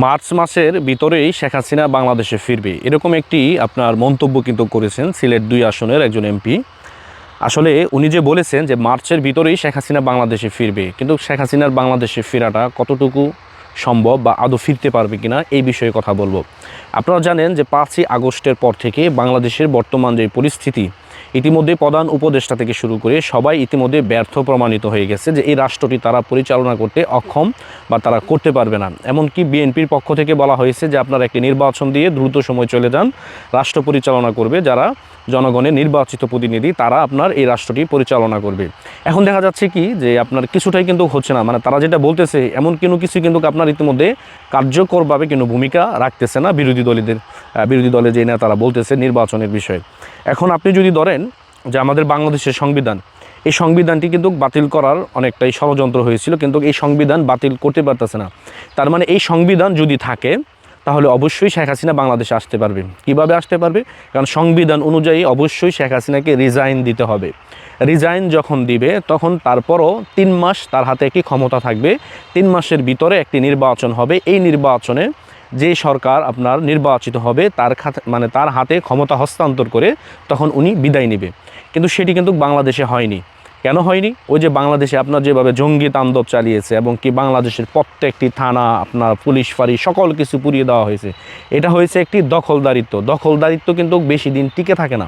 March মাসের ভিতরেই শেখ হাসিনা বাংলাদেশে ফিরবে, এরকম একটি আপনার মন্তব্য কিন্তু করেছেন সিলেট ২ আসনের একজন এমপি। আসলে উনি যে বলেছেন যে মার্চের ভিতরেই শেখ হাসিনা বাংলাদেশে ফিরবে, কিন্তু শেখ হাসিনার বাংলাদেশে ফেরাটা কতটুকু সম্ভব বা আদৌ ফিরতে পারবে কিনা এই বিষয়ে কথা বলবো। আপনারা জানেন যে ৫ই আগস্টের পর থেকে বাংলাদেশের বর্তমান যে পরিস্থিতি, ইতিমধ্যে প্রধান উপদেষ্টা থেকে শুরু করে সবাই ইতিমধ্যে ব্যর্থ প্রমাণিত হয়ে গেছে যে এই রাষ্ট্রটি তারা পরিচালনা করতে অক্ষম বা তারা করতে পারবে না। এমনকি বিএনপির পক্ষ থেকে বলা হয়েছে যে আপনারা একটি নির্বাচন দিয়ে দ্রুত সময় চলে যান, রাষ্ট্র পরিচালনা করবে যারা জনগণের নির্বাচিত প্রতিনিধি, তারা আপনার এই রাষ্ট্রটি পরিচালনা করবে। এখন দেখা যাচ্ছে কি যে আপনার কিছুটাই কিন্তু হচ্ছে না, মানে তারা যেটা বলতেছে এমন কিছু কিন্তু আপনার ইতিমধ্যে কার্যকরভাবে কিন্তু ভূমিকা রাখতেছে না বিরোধী দলে যে না তারা বলতেছে নির্বাচনের বিষয়ে। এখন আপনি যদি ধরেন যে আমাদের বাংলাদেশের সংবিধান, এই সংবিধানটি কিন্তু বাতিল করার অনেকটাই ষড়যন্ত্র হয়েছিল, কিন্তু এই সংবিধান বাতিল করতে পারতেছে না। তার মানে এই সংবিধান যদি থাকে তাহলে অবশ্যই শেখ হাসিনা বাংলাদেশে আসতে পারবে। কিভাবে আসতে পারবে? কারণ সংবিধান অনুযায়ী অবশ্যই শেখ হাসিনাকে রিজাইন দিতে হবে। রিজাইন যখন দিবে তখন তারপরও ৩ মাস তার হাতে একটি ক্ষমতা থাকবে। ৩ মাসের ভিতরে একটি নির্বাচন হবে। এই নির্বাচনে যে সরকার আপনার নির্বাচিত হবে তার হাতে ক্ষমতা হস্তান্তর করে তখন উনি বিদায় নেবে। কিন্তু সেটি কিন্তু বাংলাদেশে হয়নি। কেন হয়নি? ওই যে বাংলাদেশে আপনার যেভাবে জঙ্গি তাণ্ডব চালিয়েছে এবং কি বাংলাদেশের প্রত্যেকটি থানা আপনার পুলিশ ফাঁড়ি সকল কিছু পুড়িয়ে দেওয়া হয়েছে, এটা হয়েছে একটি দখলদারিত্ব কিন্তু বেশি দিন টিকে থাকে না।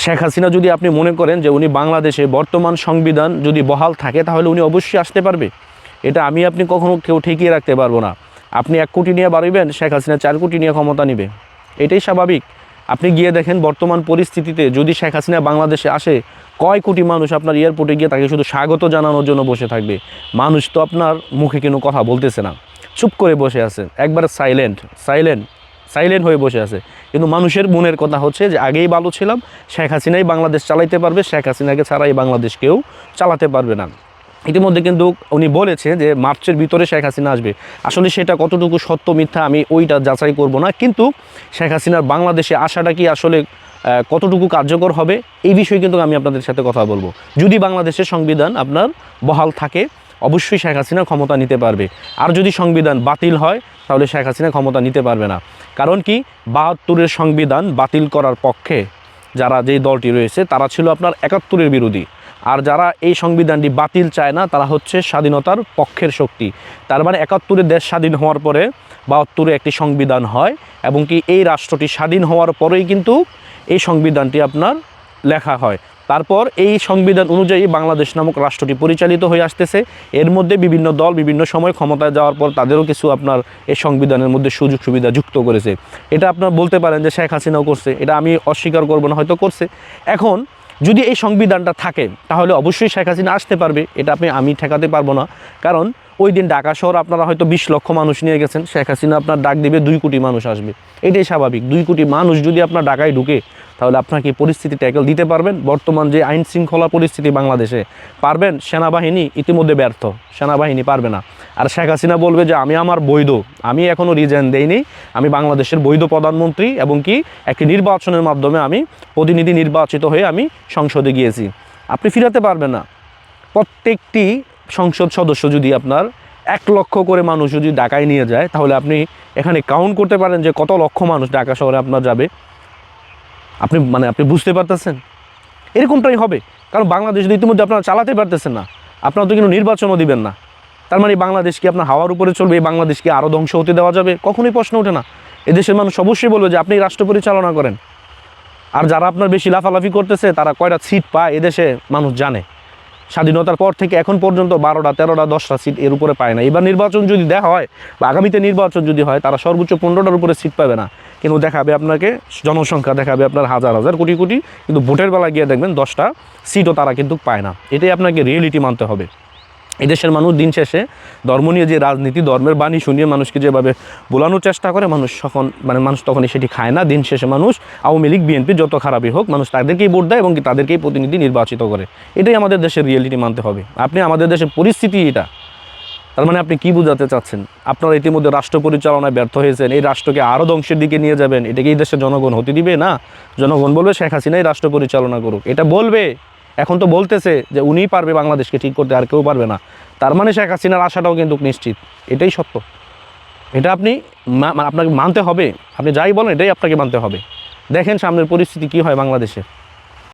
শেখ হাসিনা যদি আপনি মনে করেন যে উনি বাংলাদেশে বর্তমান সংবিধান যদি বহাল থাকে তাহলে উনি অবশ্যই আসতে পারবে, এটা আপনি কখনো কেউ ঠেকিয়ে রাখতে পারবো না। আপনি ১ কোটি নিয়ে বাড়াইবেন, শেখ হাসিনা ৪ কোটি নিয়ে ক্ষমতা নেবে, এটাই স্বাভাবিক। আপনি গিয়ে দেখেন বর্তমান পরিস্থিতিতে যদি শেখ হাসিনা বাংলাদেশে আসে, কয় কোটি মানুষ আপনার এয়ারপোর্টে গিয়ে তাকে শুধু স্বাগত জানানোর জন্য বসে থাকবে। মানুষ তো আপনার মুখে কোনো কথা বলতেছে না, চুপ করে বসে আছে, একবারে সাইলেন্ট হয়ে বসে আছে। কিন্তু মানুষের মনের কথা হচ্ছে যে আগেই ভালো ছিলাম, শেখ হাসিনাই বাংলাদেশ চালাইতে পারবে, শেখ হাসিনাকে ছাড়া এই বাংলাদেশ কেউ চালাতে পারবে না। ইতিমধ্যে কিন্তু উনি বলেছে যে মার্চের ভিতরে শেখ হাসিনা আসবে। আসলে সেটা কতটুকু সত্য মিথ্যা আমি ওইটা যাচাই করব না, কিন্তু শেখ হাসিনার বাংলাদেশে আসাটা কি আসলে কতটুকু কার্যকর হবে এই বিষয়ে কিন্তু আমি আপনাদের সাথে কথা বলবো। যদি বাংলাদেশের সংবিধান আপনার বহাল থাকে অবশ্যই শেখ হাসিনা ক্ষমতা নিতে পারবে। আর যদি সংবিধান বাতিল হয় তাহলে শেখ হাসিনা ক্ষমতা নিতে পারবে না। কারণ কি, ৭২-এর সংবিধান বাতিল করার পক্ষে যারা যেই দলটি রয়েছে তারা ছিল আপনার ৭১-এর বিরোধী, আর যারা এই সংবিধানটি বাতিল চায় না তারা হচ্ছে স্বাধীনতার পক্ষের শক্তি। তার মানে ৭১-এ দেশ স্বাধীন হওয়ার পরে ৭২-এ একটি সংবিধান হয় এবং কি এই রাষ্ট্রটি স্বাধীন হওয়ার পরেই কিন্তু এই সংবিধানটি আপনার লেখা হয়। তারপর এই সংবিধান অনুযায়ী বাংলাদেশ নামক রাষ্ট্রটি পরিচালিত হয়ে আসতেছে। এর মধ্যে বিভিন্ন দল বিভিন্ন সময় ক্ষমতায় যাওয়ার পর তাদেরও কিছু আপনার এই সংবিধানের মধ্যে সুযোগ সুবিধা যুক্ত করেছে। এটা আপনার বলতে পারেন যে শেখ হাসিনাও করছে, এটা আমি অস্বীকার করব না, হয়তো করছে। এখন যদি এই সংবিধানটা থাকে তাহলে অবশ্যই শেখ হাসিনা আসতে পারবে, এটা আমি ঠেকাতে পারবো না। কারণ ওই দিন ঢাকা শহর আপনারা হয়তো ২০ লক্ষ মানুষ নিয়ে গেছেন, শেখ হাসিনা আপনার ডাক দিবে ২ কোটি মানুষ আসবে, এটাই স্বাভাবিক। ২ কোটি মানুষ যদি আপনার ঢাকায় ঢুকে তাহলে আপনাকে পরিস্থিতি ট্যাকেল দিতে পারবেন? বর্তমান যে আইন শৃঙ্খলা পরিস্থিতি বাংলাদেশে পারবেন? সেনাবাহিনী ইতিমধ্যে ব্যর্থ, সেনাবাহিনী পারবে না। আর শেখ হাসিনা বলবে যে আমি এখনও রিজাইন দেইনি, আমি বাংলাদেশের বৈধ প্রধানমন্ত্রী এবং কি একটি নির্বাচনের মাধ্যমে আমি প্রতিনিধি নির্বাচিত হয়ে আমি সংসদে গিয়েছি। আপনি ফিরাতে পারবেন না। প্রত্যেকটি সংসদ সদস্য যদি আপনার ১ লক্ষ করে মানুষ যদি ঢাকায় নিয়ে যায় তাহলে আপনি এখানে কাউন্ট করতে পারেন যে কত লক্ষ মানুষ ঢাকা শহরে আপনার যাবে। আপনি বুঝতে পারতেছেন? এরকমটাই হবে। কারণ বাংলাদেশ ইতিমধ্যে আপনারা চালাতে পারতেছেন না, আপনারা তো কিন্তু নির্বাচনও দিবেন না। তার মানে বাংলাদেশ কি আপনার হাওয়ার উপরে চলবে? এই বাংলাদেশকে আরও ধ্বংস হতে দেওয়া যাবে? কখনোই প্রশ্ন ওঠে না। এদেশের মানুষ অবশ্যই বলবে যে আপনি রাষ্ট্র পরিচালনা করেন। আর যারা আপনার বেশি লাফালাফি করতেছে তারা কয়টা সিট পায় এদেশে মানুষ জানে। স্বাধীনতার পর থেকে এখন পর্যন্ত ১২টা ১৩টা ১০টা সিট এর উপরে পায় না। এবার নির্বাচন যদি দেওয়া হয় বা আগামীতে নির্বাচন যদি হয় তারা সর্বোচ্চ ১৫টার উপরে সিট পাবে না। কিন্তু দেখাবে আপনাকে জনসংখ্যা, দেখাবে আপনার হাজার হাজার কোটি কোটি, কিন্তু ভোটের বেলা গিয়ে দেখবেন 10টা সিটও তারা কিন্তু পায় না। এটাই আপনাকে রিয়েলিটি মানতে হবে। এদেশের মানুষ দিন শেষে ধর্ম নিয়ে যে রাজনীতি, ধর্মের বাণী শুনিয়ে মানুষকে যেভাবে বোলানোর চেষ্টা করে, মানুষ তখনই সেটি খায় না। দিন শেষে মানুষ আওয়ামী লীগ বিএনপি যত খারাপই হোক মানুষ তাদেরকেই ভোট দেয় এবং তাদেরকেই প্রতিনিধি নির্বাচিত করে। এটাই আমাদের দেশের রিয়েলিটি মানতে হবে। আমাদের দেশের পরিস্থিতি এটা। তার মানে আপনি কি বোঝাতে চাচ্ছেন? আপনারা ইতিমধ্যে রাষ্ট্র পরিচালনায় ব্যর্থ হয়েছেন, এই রাষ্ট্রকে আরও ধ্বংসের দিকে নিয়ে যাবেন, এটাকে এই দেশের জনগণ হতে দিবে না। জনগণ বলবে শেখ হাসিনাই রাষ্ট্র পরিচালনা করুক, এটা বলবে। এখন তো বলতেছে যে উনিই পারবে বাংলাদেশকে ঠিক করতে, আর কেউ পারবে না। তার মানে শেখ হাসিনার আশাটাও কিন্তু নিশ্চিত, এটাই সত্য। এটা আপনি আপনাকে মানতে হবে, আপনি যাই বলেন এটাই আপনাকে মানতে হবে। দেখেন সামনের পরিস্থিতি কী হয় বাংলাদেশে।